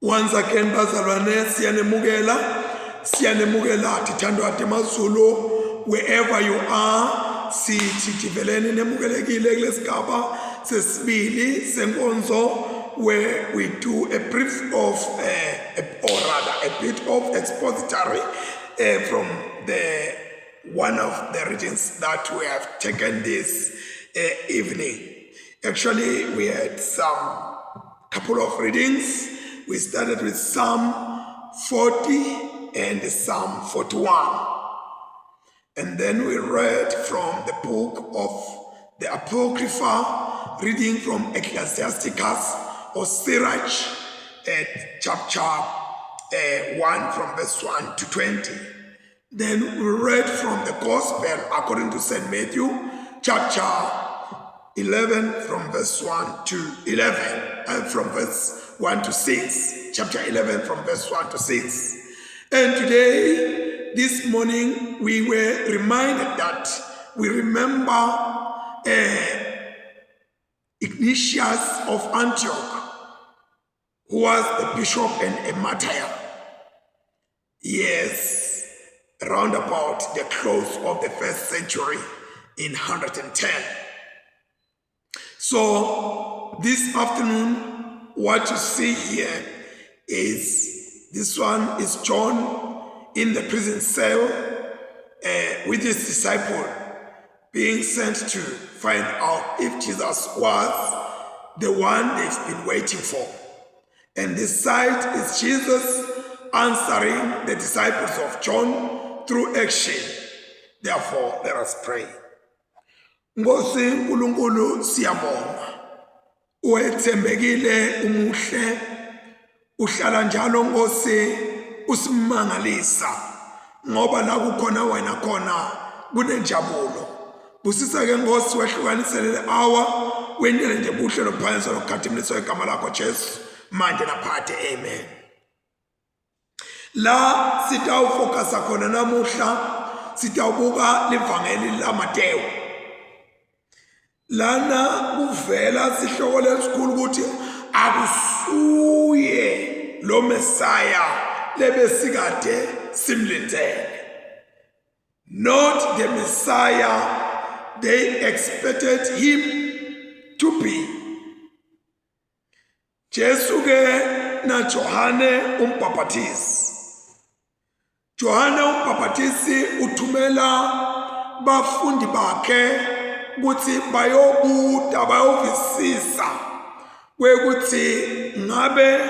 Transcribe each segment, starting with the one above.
Once again bazalwane siyanemukela thithandwa temazulu wherever you are sithi jiveleni nemukelekile kulesigaba sesibili senkonzo where we do a brief of or rather a bit of expository from the one of the readings that we have taken this evening. Actually, we had some couple of readings. We started with Psalm 40 and Psalm 41. And then we read from the book of the Apocrypha, reading from Ecclesiasticus or Sirach at chapter 1 from verse 1 to 20. Then we read from the Gospel according to St. Matthew, chapter 11 from verse 1 to 11, and from verse 1 to 6, chapter 11 from verse 1 to 6. And today, this morning, we were reminded that we remember Ignatius of Antioch, who was the bishop and a martyr. Yes, around about the close of the first century in 110. So this afternoon, what you see here is this one is John in the prison cell with his disciple being sent to find out if Jesus was the one they've been waiting for. And this side is Jesus answering the disciples of John through action. Therefore, let us pray. Ngosi uNkulunkulu siyabonga wethembekile umuhle uhlala njalo Nkosi usimangalisa ngoba la kukhona wena khona kunenjabulo busisa ke Nkosi wehlukanisele hour wendele nje buhle lophanyiswa lokhathimiso igama lakho Jesu manje naphathe amen. La sitawufocus khona namuhla sitawubuka livangeli laMateyu. Lana kuvela sihloko lesikhulu ukuthi akusuye lo Messiah lebesikade simlindele. Not the Messiah they expected him to be. Jesu ke na Johane umbhaphatisi. Johane umbhaphatisi uthumela bafundi bakhe ukuthi bayobuda bayovisisa kwekuthi ngabe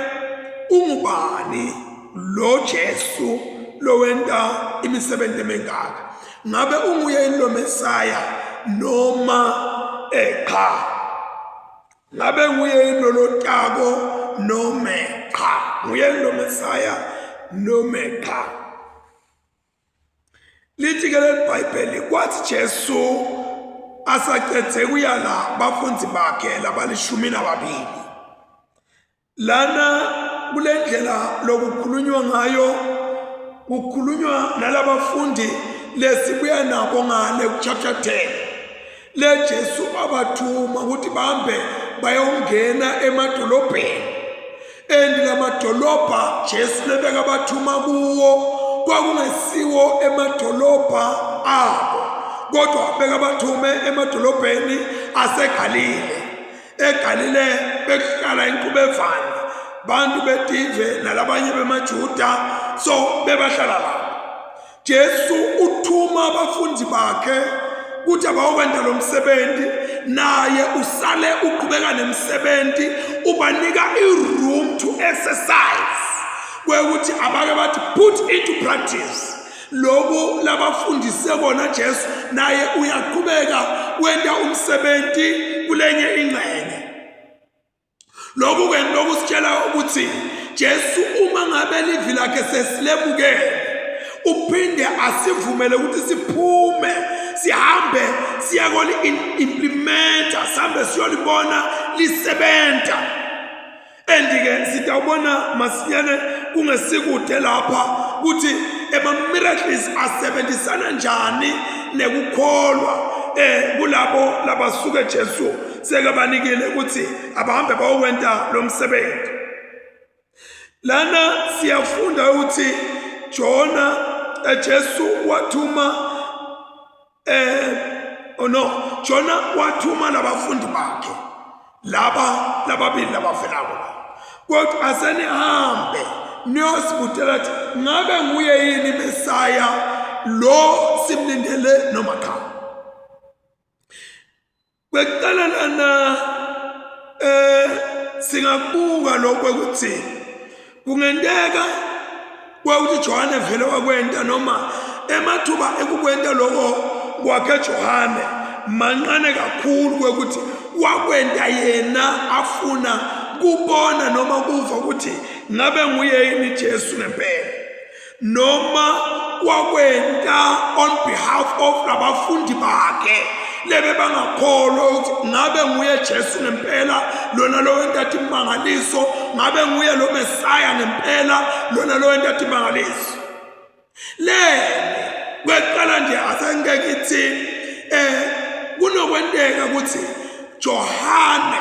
ungubani lo Jesu lo wenda imisebenzi emengaka, ngabe unguye lo Messiah noma cha, ngabe nguye lo Tako noma cha, nguye lo Messiah noma cha. Lithi ke leBhayibheli kwathi Jesu asaqedze kuyala bafundi bakhe labalishumi nababili. Lana kulendlela lokukhulunywa ngayo kukhulunywa nalabafundi lesibuya nabo ngale chapter 10. Le Jesu abathuma ukuthi bahambe bayongena emadolobheni. Lamadolobha Jesu lebeka bathuma kuwo kwakungesiwo emadolobha abo. Kodwa beka bathume emadolobheni aseGalile. EGalile bekuhlala inkubevana bantu beTive nalabanye bemaJuda, so bebahlala lapho. Jesu uthuma abafundi bakhe ukuthi abayokwenda lo msebenzi, naye usale uqhubeka nemsebenzi, ubanika i-room to exercise kwekuthi abake bathi put into practice loku labafundise kona Jesu, naye uyaqhubeka wenda umsebenzi kulenye ingxenye. Lokhu ke lokusitshela ukuthi Jesu uma ngabe livi lakhe sesilebukele uphinde asivumele ukuthi siphume sihambe siyakoli implementa sihambe siyolibona lisebenza. Ke sitawubona masinyane kungesikude lapha ukuthi miracles asebenzisana njani nekukholwa kulabo labasuke Jesu seke banikele ukuthi abahambe bawenta lo msebenzi. lana siyafunda ukuthi Jona Jesu wathuma Jona wathuma labafundi bakhe lababili labafelako kodwa asenihambe niyosibutela ukuthi ngabe nguye yini Mesaya lo simlindele noma cha. Kwekuqala lana singabuka lokho ukuthi kungendeka ukuthi Johane vele wakwenta noma emathuba ekukwenta lokho kwakhe Johane manqane kakhulu kwekuthi wakwenta yena afuna kubona noma kuva ukuthi ngabe nguye yini Jesu ngempela noma wakwenta on behalf of labafundi bakhe lebe bangakholwa ukuthi ngabe nguye Jesu ngempela lona lo wenta imangaliso ngabe nguye lo Mesaya ngempela lona lo wenta imangaliso kweqala nje asengeke ithi kunokwenteka ukuthi Johane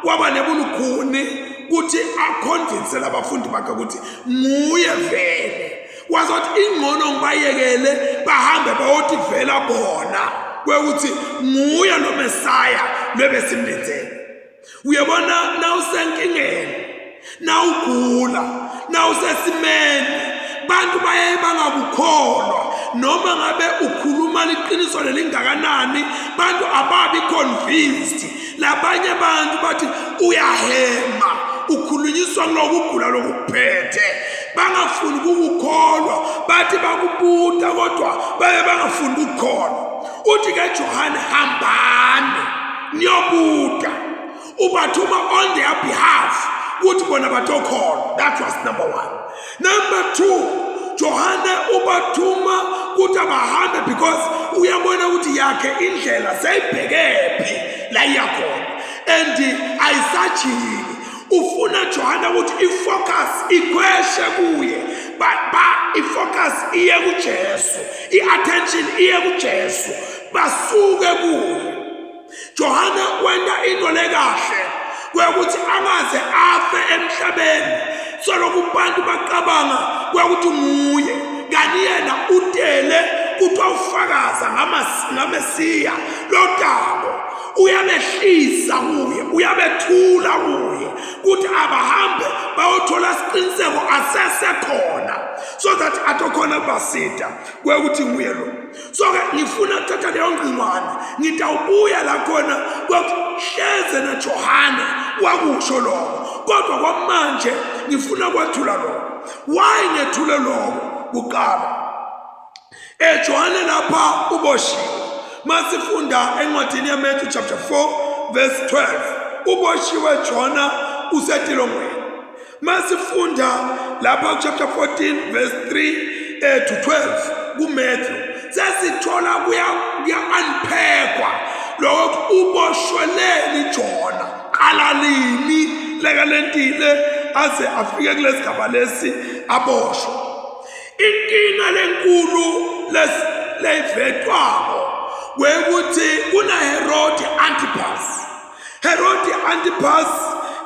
waba nebulukhuni ukuthi aconvince labafundi bakhe ukuthi nguye vele wazothi ingcono ngibayekele bahambe bayothi vela bona kwekuthi nguye lo Mesaya lebesimlindele. Uyabona nawusenkingeni nawugula nawusesimeni bantu baye bangakukholwa noma ngabe ukhuluma liqiniso lelingakanani bantu ababi convinced labanye bantu bathi uyahema ukhulunyiswa ngokugula lokuphethe bangafuni ukukholwa bathi bakubuta kodwa baye bangafuni ukukholwa. Uthi ke Johane hambani niyobuta ubathuma on their behalf ukuthi bona batokholwa. That was number 1. Number 2, Johane ubathuma ukuthi abahambe because uyabona ukuthi yakhe indlela seyibhekephi la iyakhona and ayisajiki ufuna Johane ukuthi ifocus ikweshe kuye ifocus iye kuJesu iattention iye kuJesu basuke kuye. Johane wenda into lekahle kwekuthi angaze afe emhlabeni soloku bantu baqabanga kwekuthi nguye kanti yena utele kuthi awufakaza ngamesiya lodabo uyabehlisa kuye uyabethula kuye kuthi abahambe bayothola isiqiniseko asesekhona so that atokhona basida kwekuthi nguye lo. So ke ngifuna ukuthatha leyo ngqingwana ngitawubuya la khona kwahleze na Johane wakusho lokho kodwa kwamanje ngifuna kwathula lokho. Why ngethule lokho kuqala Johane lapha uboshiwe masifunda encwadini yaMatthew chapter 4 verse 12 uboshiwe Jona usetilongweni. Masifunda lapha chapter 14 verse 3 to 12 kuMatthew sesithola kuya unpackwa lokho uboshweleni Jona qala lini lekalentile aze afike kulesigaba lesi aboshwe. Inkinga lenkulu levetwako wekuthi kuna Herod Antipas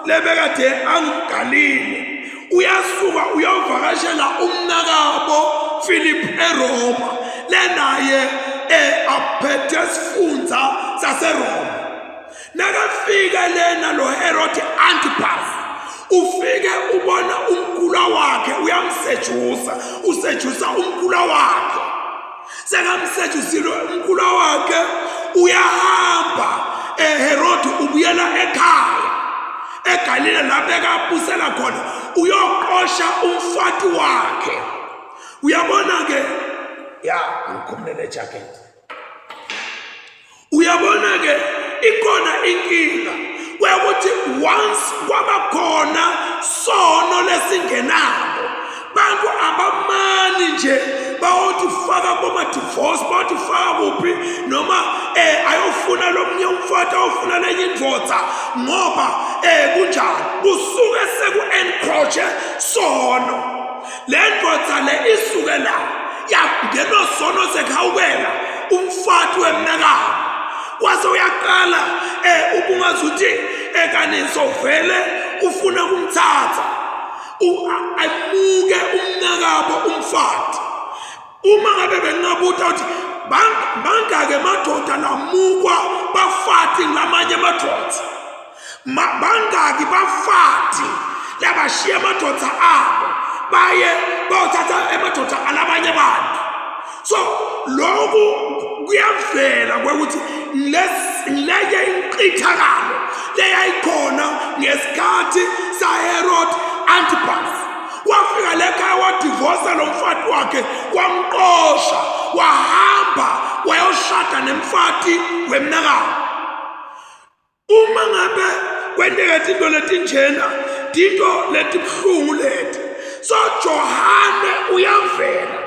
lebekade anguGalile uyasuka uyovakashela umnakabo Philip eRoma lenaye aphethe isifundza saseRoma. Nakafika lena lo Herod Antipas ufike ubona umkhula wakhe uyamsejusa usejusa umkhula wakhe sekamsejusile umkhula wakhe uyahamba Herod ubuyela ekhaya eGalile lapho ekapusela khona uyoqosha umfati wakhe. Uyabona ke ngikhumulele jacket. Uyabona ke ikhona inkinga kwekuthi once kwabakhona sono lesingenabo bantu abamani nje bawothi faka koma-divorce bawothi faka kuphi noma ayofuna lomnye umfati ayofuna lenye indvodza ngoba kunjani kusuke seku-encroache sono le ndvodza le isuke la yangeno sono sekhawukela umfati wemnakabo wase uyaqala ubungazuthi ekaniso vele ufuna kumthatha amuke umnakabo umfati. Uma ngabe bengabuta ukuthi bangake madoda lamukwa bafati ngamanye amadoda, bangaki bafati labashiya amadoda abo baye bayothatha amadoda alabanye abantu. So lokhu kuyavela kwekuthi leye inqithakalo leyayikhona ngesikhathi saHerod Antipas. Wafika lekhaya wadivosa lo mfati wakhe, wamqosha, wahamba wayoshada nemfati wemnakabo. Uma ngabe kwenteka tinto letinjena, tinto letibuhlungu leti, so Johane uyavela.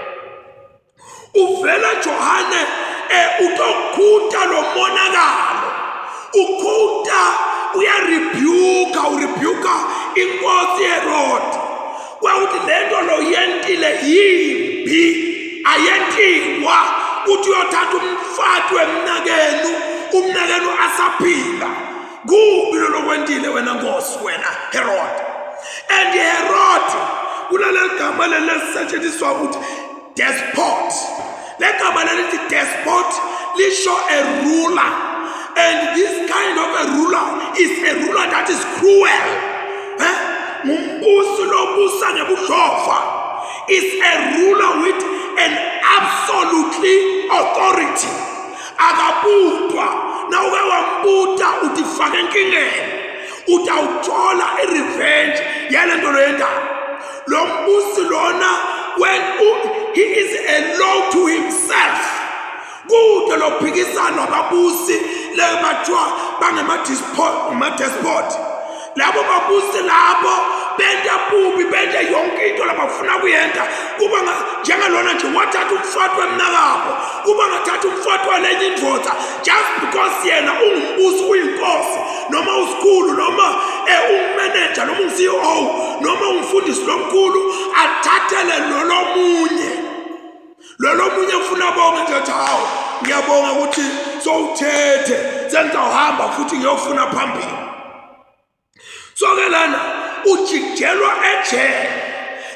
Uvela Johane utokhuta lo monakalo, ukhuta urebuka inkosi Herod. Wawuthi lento lo yentile yimbi, ayentilwa uthi uyothatha umfati umnakenu asaphila. Kubi lokwentile wena Nkosi, wena Herod. And Herod kunaleli gama lelisetshenziswa ukuthi despot. Le gama lelithi despot lisho a ruler, and this kind of a ruler is a ruler that is cruel. Mumbusi lobusa ngebuhlofa is a ruler with an absolutely authority. Akabutwa na uke wambuta utifake enkingeni, utawuthola revenge yale nto loyenda. Lo mbusi lona, when he is a law to himself, kude lophikisana ababusi lebathiwa bangemadespot. Labo babusi labo benda bubi, benda yonke into labafuna kuyenda. Kuba njengalona nje wathatha umfati wemnakabo, kuba ngathatha umfati walenye indvodza just because yena ungumbusi, uyinkosi, noma usikhulu, noma umanager, noma CEO, noma umfundisi lomkhulu, athathele lolo munye ufuna bonke nje. Hawu, ngiyabonga ukuthi sowuthethe, sengizawuhamba futhi ngiyofuna phambili. So ke lana ujijelwa ejele.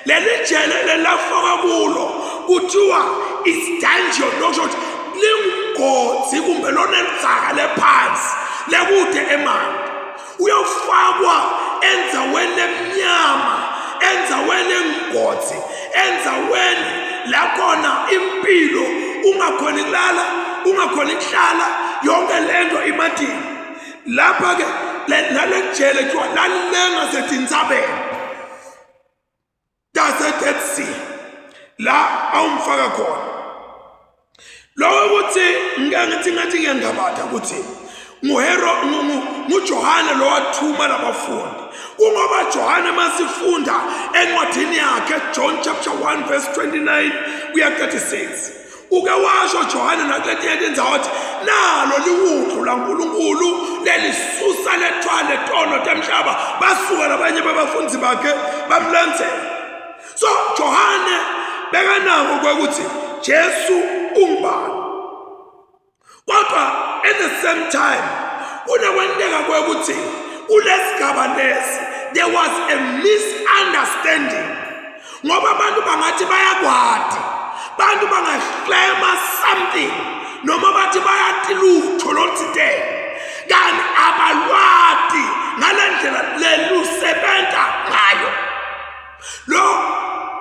Leli jele lelafaka kulo kuthiwa is dungeon, nokusho ukuthi lingumgodzi kumbe lona elidzaka lephansi lekude emanti. Uyofakwa enzaweni emnyama, enzaweni engumgodzi, enzaweni lakhona impilo ungakhona kulala, ungakhona kuhlala, yonke lento imatini. Lapha ke lalejele kuthiwa lalenga setintsabeni, Dead Sea, la awumfaka khona. Lokho ukuthi ngathi ngiyangabatha ukuthi nguJohane lo wathuma labafundi. Kungoba Johane masifunda encwadini yakhe John chapter 1 verse 29 kuya 36, uke washo Johane nakuletinye tindzawo wathi nalo liwudlu laNkulunkulu lelisusa lethwala letono temhlaba, basuka labanye babafundi bakhe bamlandzela. So Johane bekanako kwekuthi Jesu ungubani, kodwa at the same time kunakwenteka kwekuthi kulesigaba lesi there was a misunderstanding, ngoba abantu bangathi bayakwati, bantu bangahlema something, noma bathi bayathi lutho lothile, kanti abalwati ngalendlela lelusebenza ngayo.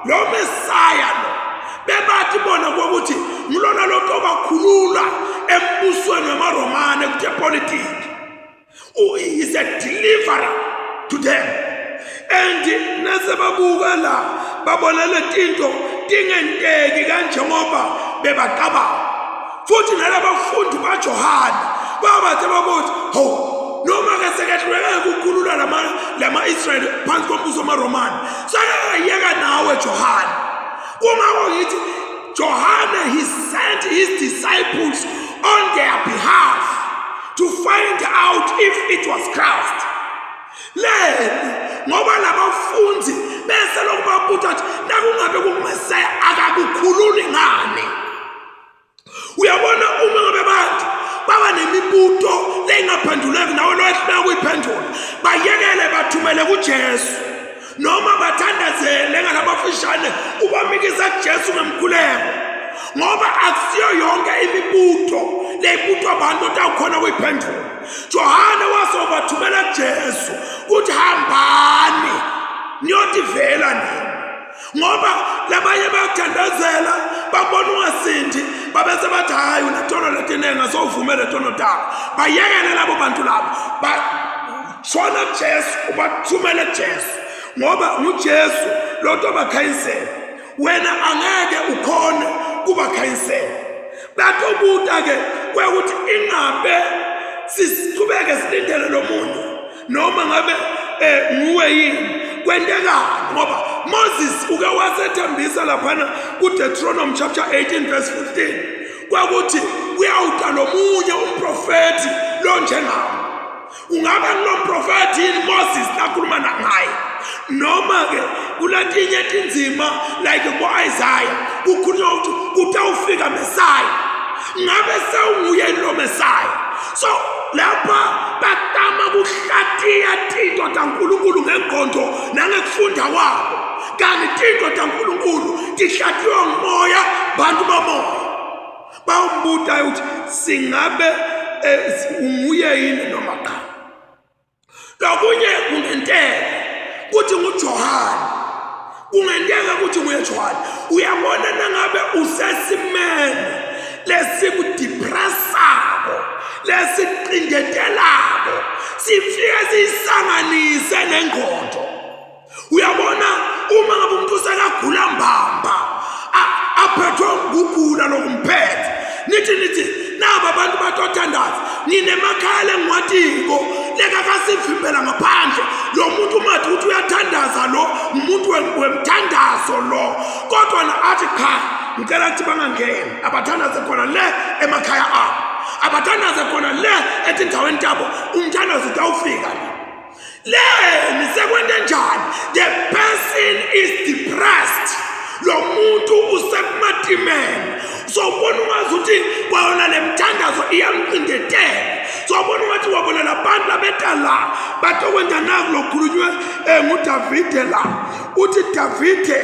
Lo Messiah lo bebathi bona ukuthi ngilona lokho bakhulula embusweni wamaRomane kuthe politics. He is a deliverer to them. And nasebabuka la babona letinto tingenteki kanje ngoba bebaqaba. Futhi nalabafundi baJohane babathe babothi, "Ho, noma ke sekehluleka ukukhulula lama Israel phansi kombuso wamaRomane, sakayeka nawe Johane." Uma ngithi Johane, he sent his disciples on their behalf to find out if it was Christ. Ngoba labafundi bese lokubabuta ukuthi nakungabe kunguMesiya akakukhululi ngani. Uyabona uma ngabe bantu baba nemibuto lengaphenduleki nawe loyehluleka ukuyiphendula, bayekele bathumele kuJesu. noma bathandazele ngalabafishane ubamikisa kuJesu ngemkhuleko ngoba akusiyo yonke imibutho leyibutho abantu otawukhona kuyiphendula. Johana wasobathumela kuJesu kuthi hambani niyotivela nini ngoba labanye bayakuthandazela babona ungasindi babese bathi hayi unetono letinenga sowuvumele tono takho bayekele labo bantu labo shona kuJesu ubathumele kuJesu ngoba nguJesu lonto bakhayisela wena angeke ukhone kubakhayisela. Batobuta ke kwekuthi ingabe sisiqhubeke silindele lo muntu noma ngabe nguwe yini kwendekani ngoba Moses uke wasethembisa laphana kuDeuteronomy chapter 18 verse 15 kwakuthi uyawuta nomunye umprofeti lo njengawo. Ungabe ngilomprofeti yini Moses lakhuluma ngaye noma ke kulatinye tinzima like ngoIsaiah kukhulunywa ukuthi kutawufika Messiah ngabe sewunguye lo Messiah. So lapha batama kuhlatiya tito taNkulunkulu ngenkondlo nangekufunda kwabo kanti tito taNkulunkulu tihlatiwa ngumoya bantu bamoya bawumbuta ukuthi singabe unguye yini noma cha. Lokunye kungenteka kuthi nguJohane kungenteka kuthi nguye Johane uyabona nangabe usesimene lesikudepressako lesiqindetelako sifike siyisanganise nengqondo. Uyabona uma ngabe umuntu usekagula mbamba aphethwe ngugula lokumphethe nithi naba abantu batothandaza ninemakhaya engwatiko lekakasivimbela ngaphandle lo muntu mathi uthi uyathandaza lo umuntu wemthandazo lo kodwa na athi cha ngicela ukuthi bangangeni abathandaze khona le emakhaya abo abathandaze khona le etindaweni tabo umthandazo utawufika le nisekwende njani. The person is depressed lo muntu usekumatimeni sobona ungazuthi kwayona lemthandazo iyamqindetela sobona ukuthi wabona labantu labetala batokwenza naku lokhulunywe nguDavide la uthi Davide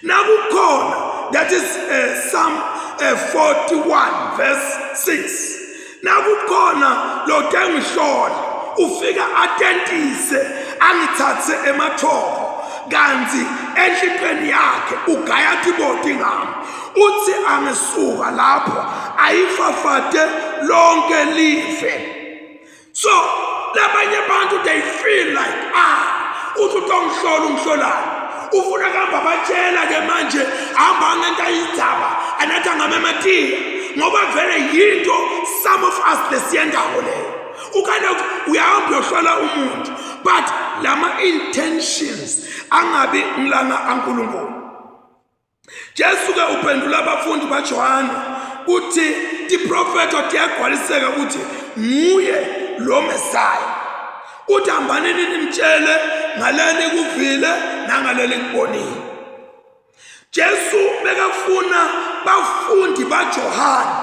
nakukhona that is Psalm 41 verse 6 nakukhona lo tengihlola ufika atentise angithathe emathoko kanti enhlipeni yakhe ugaya tiboti ngami uthi angisuka lapho ayifafate lonke live. So labanye abantu they feel like uthi utongihlola unghlolana ufuna kuhamba batshela ke manje hamba ngento ayizaba anathi ngamematiya ngoba vele yinto some of us lesiyendawo leyo ukana uyahamba yohlola umuntu but lama intentions angabi ngilana kaNkulunkulu. Jesu ke uphendula abafundi baJohana uthi iprofeti otiyagwaliseka ukuthi nguye lo Messiah uthi hambani nimtshele ngaleni kuvile nangaleni kubonile. Jesu bekafuna bafundi baJohana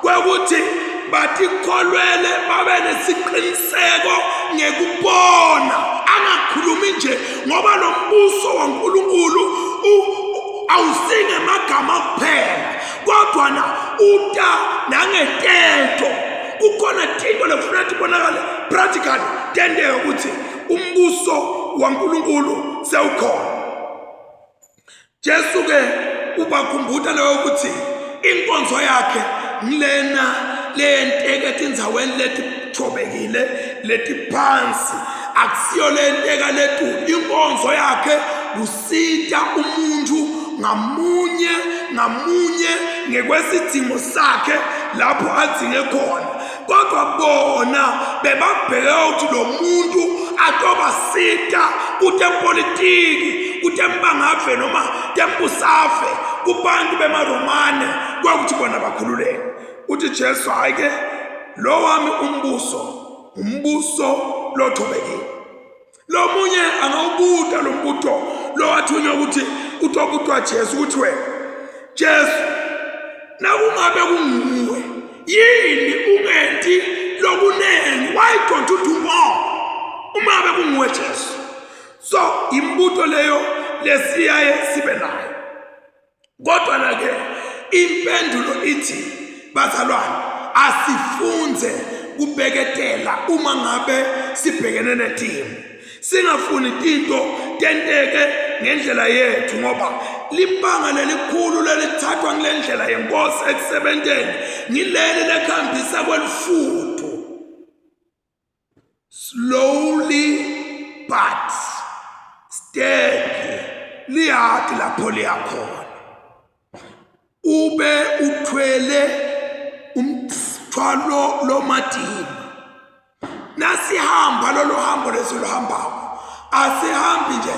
kwekuthi batikholwele babe nesiqiniseko ngekubona angakhulumi nje ngoba lo mbuso waNkulunkulu awusinge magama kuphela kodwa na uta nangetento kukhona into lefuna tibonakale practically tendeka ukuthi umbuso waNkulunkulu sewukhona. Jesu ke ubakhumbuta leyo ukuthi inkonzo yakhe ngilena lenteke etindzaweni letithobekile letiphansi akusiyo lenteka letulu. Inkonzo yakhe kusita umuntu ngamunye ngekwesidingo sakhe lapho adzinge khona kodwa bona bebabheke ukuthi lo muntu atobasita kutempolitiki kutembangave noma tembusafe kubantu bemaromane kwakuthi bona bakhululeke. Uthi Jesu hayi ke lo wami umbuso lothobekile lo munye angawubuta lo mbuto lo wathunywa ukuthi utobutwa Jesu ukuthi wena Jesu nakungabe kunguwe yini ungenti lokunene why don't you do more uma ngabe kunguwe Jesu. So imbuto leyo lesiyaye sibe nayo. Kodwa ke impendulo ithi bazalwane asifunze kubheketela uma ngabe sibhekene netimo. Singafuni into tenteke ngendlela yethu ngoba libanga lelikhulu lelithathwa ngilendlela yenkosi ekusebenteni ngileli lekhambisa kwelifuthu. Slowly but steadily liyati lapho liyakhona. Ube uthwele umthwalo lomadini. Nasihamba lolo hambo lesilohambako asihambi nje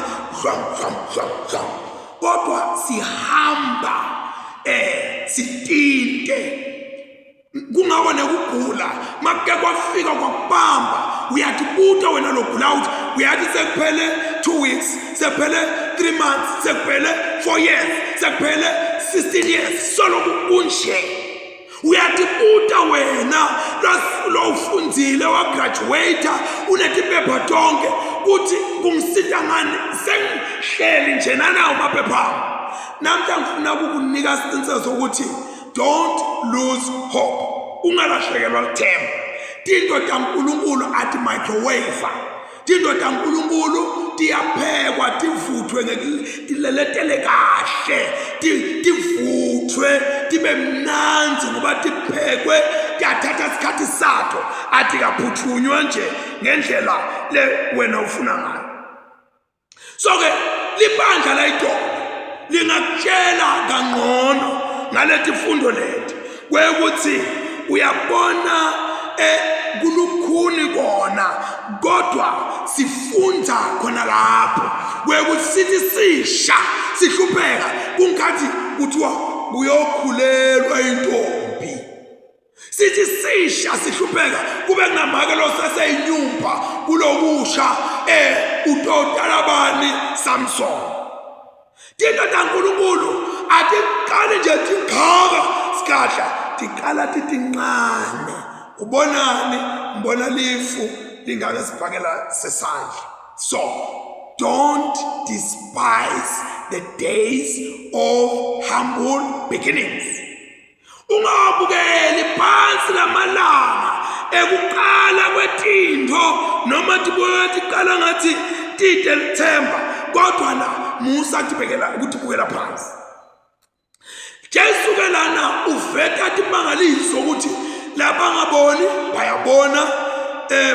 kodwa sihamba sitinte kungawona ukugula make kwafika kwakubamba uyatibuta wena logula out uyathi sekuphele 2 weeks sekuphele 3 months sekuphele 4 years sekuphele 16 years solo kunje. Uyatibuta wena lo ufundzile wa graduate unetiphepha tonke kuthi kungisita ngani sengihleli nje nanawo maphepha. Namhla ngifuna ukukunika isiqiniseko sokuthi don't lose hope. Ungalahlekelwa lithemba. Tinto taNkulunkulu ati microwave. Tinto taNkulunkulu tiyaphekwa tivuthwe tileletele kahle tivuthwe tibe mnanzi ngoba tiphekwe kuyathatha isikhathi sato athi kaphuthunywa nje ngendlela le wena ufuna ngayo. So ke libandla layidolo lingakutshela kangcono ngaletifundo leti kwekuthi uyabona kulukhuni kona kodwa sifunda khona lapho kwekuthi sithi sisha sihlupheka kungathi kuthiwa kuyokhulelwa intombi. Sithi sisha sihlupheka kube kunamake lo saseyinyumba kulokusha utotalabani Samson. Tinto taNkulunkulu atiqale nje tikhaka sikadla tiqala titincane. Ubonani mbona lifu lingake siphakela sesandla. So don't despise the days of humble beginnings. Ungabukeli phansi lamalanga ekuqala kwetinto noma tiqala ngathi tide lithemba kodwa na Musa tibekela ukutibukela phansi. Jesu ke lana uveta timangaliso ukuthi labangaboni bayabona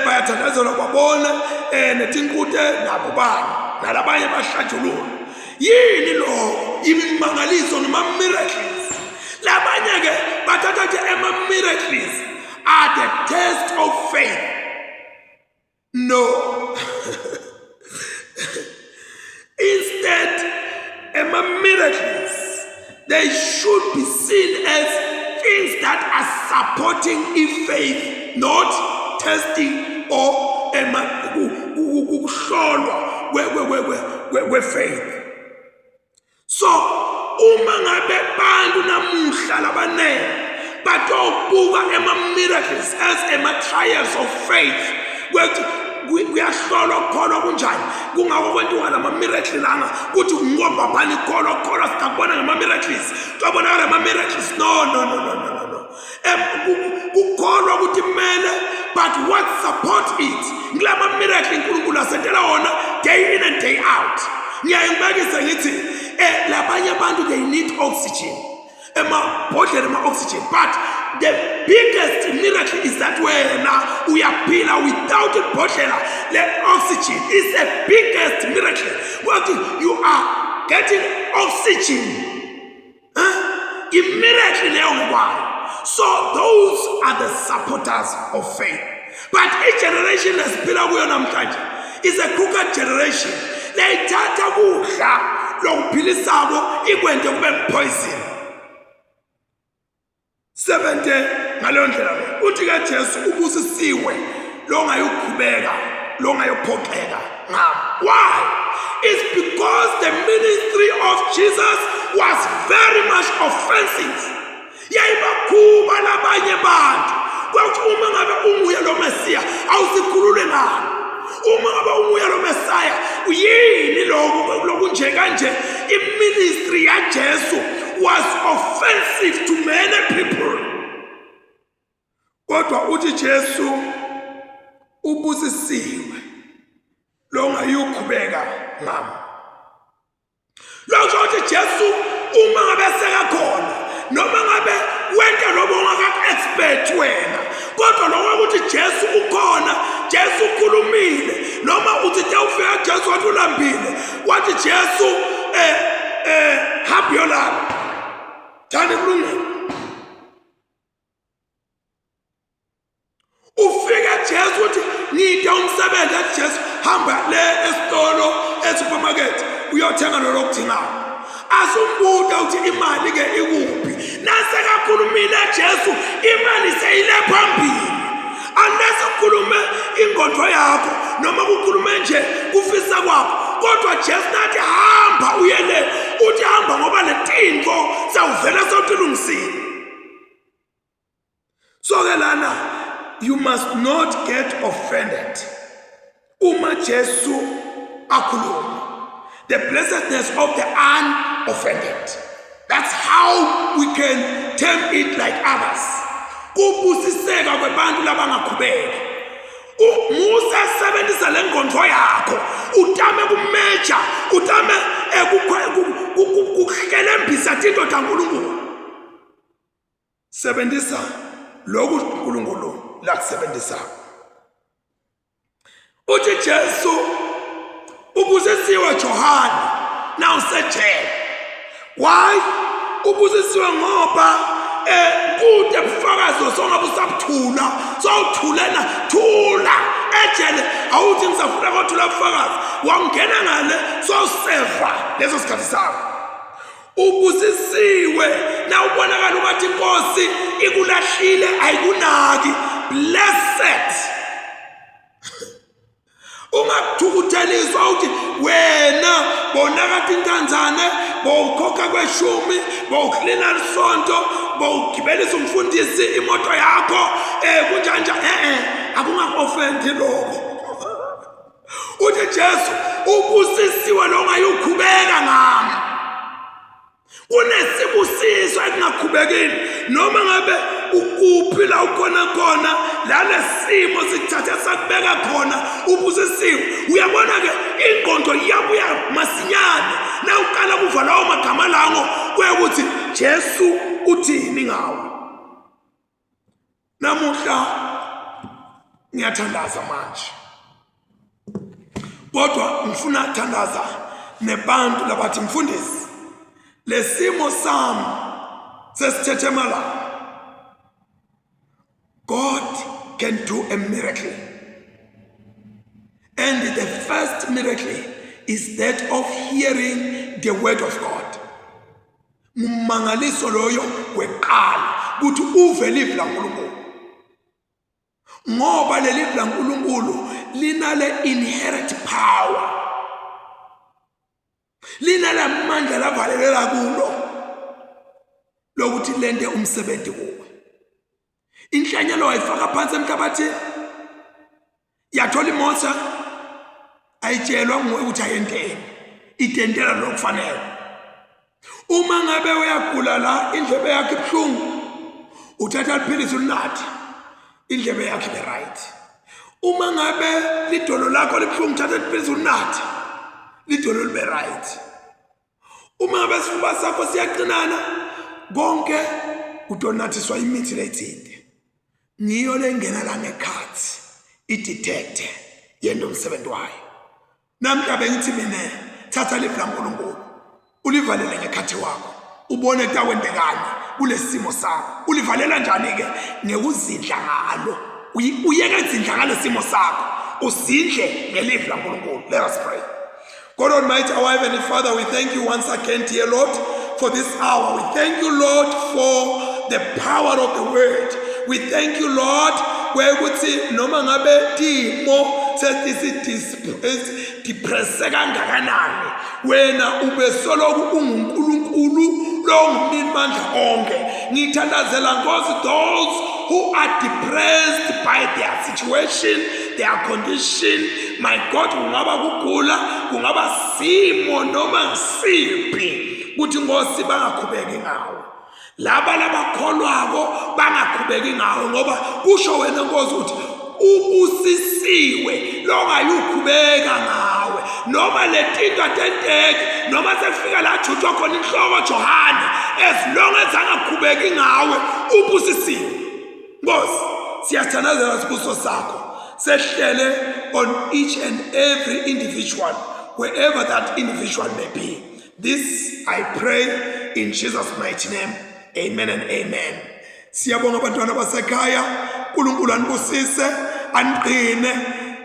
bayathandazela kwabona netinkute nabo bani nalabanye bahlatshulula. Yini lo imimangaliso noma miracles labanye ke bathatha nje miracles are the test of faith. No. Instead miracles they should be seen as things that are supporting in faith, not testing or faith. So uma ngabe bantu namuhla labanene batobuka miracles as trials of faith kuyahlolwa khona kunjani kungako kwentuka lama miracles langa kuthi ngoba bani khona sikabona ngama miracles twabona ngama miracles no kukholwa ukuthi kumele but what support it ngilama miracle uNkulunkulu asentela wona day in and day out. Ngiyayibakisa ngithi labanye abantu they need oxygen oxygen but the biggest miracle is that wena uyaphila without the oxygen is the biggest miracle. What you are getting oxygen a miracle leyo. So those are the supporters of faith. But each generation esiphila kuyo namhlanje is a crooked generation. Layithatha kudla lokuphilisako ikwente kube poison. 70 ngaleyo ndlela le uthi ke Jesu ubusisiwe lo ngayokhubeka lo ngayophoxeka ngabo. Why? It's because the ministry of Jesus was very much offensive. Yayibakhuba labanye bantu kwathi uma ngabe unguye lo Messiah awusikhulule ngani. Uma ngabe unguye lo Messiah yini lokunje kanje. Iministry yaJesu was offensive to many people. Kodwa uthi Jesu ubusisiwe lo ngayuqhubeka ngami. Lokho uthi Jesu uma ngabe sekakhona noma ngabe wenta lobo ongaka-expect wena, kodwa lokho ukuthi Jesu ukhona, Jesu ukhulumile, noma uthi ufika Jesu wathi ulambile, wathi Jesu hamba yolala thani kulungile. Ufika Jesu uthi ngida umsebenzi, athi Jesu hamba le esitolo esupermarket uyothenga lo lokudingayo. Asumbuda uthi imali ke ikuphi, nasekakhulumile Jesu imali seyile phambili. Unless ukhulume ingqondo yakho noma ukukhulume nje kufisa kwakho, kodwa Jesu nathi hamba uyele, uthi hamba ngoba letinto sawuvela sawutilungisile. So ke lana, you must not get offended uma Jesu akhuluma. The blessedness of the unoffended. That's how we can term it like others. Kubusiseka kwebantu labangaqhubeki. Musa sebenzisa lengqondo yakho, utame kumeja, utame ukukhelembisa into kaNkulunkulu. Sebenzisa lokhu uNkulunkulu lakusebenzisa. Uthi Jesu ubusisiwe Johani na usejele. Why? Ubusisiwe ngoba kude bufakazi osongabe usabuthula, sawuthulena thula ejele. Awuthi ngisafuna ukuthula bufakazi, wangena ngale sawuseva leso sikhathi sakho. Ubusisiwe na ubonakala ukuthi inkosi ikulahlile ayikunaki. Blessed. Ungathukutheliswa uthi wena bonakati intanzane, bowukhokha kweshumi, bowuklina lisonto, bowugibelisa umfundisi imoto yakho, kunjanja akunga-offendi lokho. Uthi Jesu ubusisiwe lo ngayuqhubeka ngami. Unesibusiso ekungaqhubekini noma ngabe ukuphi la ukhona khona, lalesimo sikuthatha sakubeka khona ubusisiwe. Uyabona ke ingqondo iyabuya masinyane na uqala kuva lawo magama lango kwekuthi Jesu uthini ngawo. Namuhla ngiyathandaza manje, kodwa ngifuna ukuthandaza nebantu labathi mfundisi, lesimo sami sesithethemala. God can do a miracle. And the first miracle is that of hearing the word of God. Mangaliso loyo weqala ukuthi uve ilizwi laNkulunkulu. Ngoba leli livla laNkulunkulu linale inherent power. Linala mandla lavalela kulo lokuthi lente umsebenzi kuwe. Inhlanyelo wayifaka phansi emhlabathini, yathola imota, ayitshelwa nguwe ukuthi ayenteni, itentela lokufanele. Uma ngabe uyagula la indlebe yakhe ibuhlungu, uthatha liphilisi ulinathe, indlebe yakhe ibe right. Uma ngabe lidolo lakho libuhlungu, uthatha liphilisi ulinathe, lidolo libe right. Uma ngabe isifuba sakho siyaqinana, konke udonathiswa imithi lethinte. Niyo lengena la ngekhathi idetecte yendo umsebenzi wayo. Namhla bengithi mina thatha livla laNkulunkulu ulivalele ngekhathi wakho, ubone ukuthi awendekani kulesimo sakho. Ulivalela njani ke? Ngekuzindla ngalo. Uyeke izindla ngale simo sakho, usindle ngelivla laNkulunkulu. Let us pray. God Almighty, our Heavenly Father, we thank you once again, dear Lord, for this hour. We thank you, Lord, for the power of the word. We thank you, Lord, where we see noma ngabe timo depresseka kangakanani, wena ubesoloku unguNkulunkulu longumandla onke. Ngithandazela Nkosi those who are depressed by their situation, their condition, my God, kungaba kugula, kungaba simo noma siphi, kuthi Nkosi bangaqhubeki ngawo. Laba labakholwako bangaqhubeki ngawo ngoba kusho wena Nkosi ukuthi ubusisiwe longayuqhubeka ngawe noma letinto atenteke noma sekufika la juthwa khona inhloko Johana, as long as angaqhubeki ngawe ubusisiwe. Nkosi siyathandazela sibuso sakho sehlele on each and every individual, wherever that individual may be. This I pray in Jesus' mighty name. Amen and amen. Siyabonga abantwana basekhaya, uNkulunkulu anibusise, aniqine,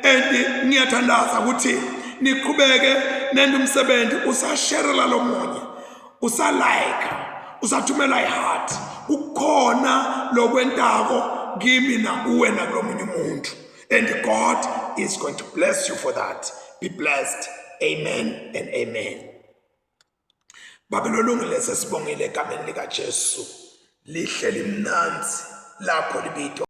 and ngiyathandaza ukuthi niqhubeke nende umsebenzi, usasharela lomunye, usalike, usathumela iheart. Kukhona lokwentako kimi nakuwe nakulomunye umuntu. And God is going to bless you for that. Be blessed. Amen and amen. Babelolungile sesibongile egameni likaJesu. Lihle limnanzi lakho libito.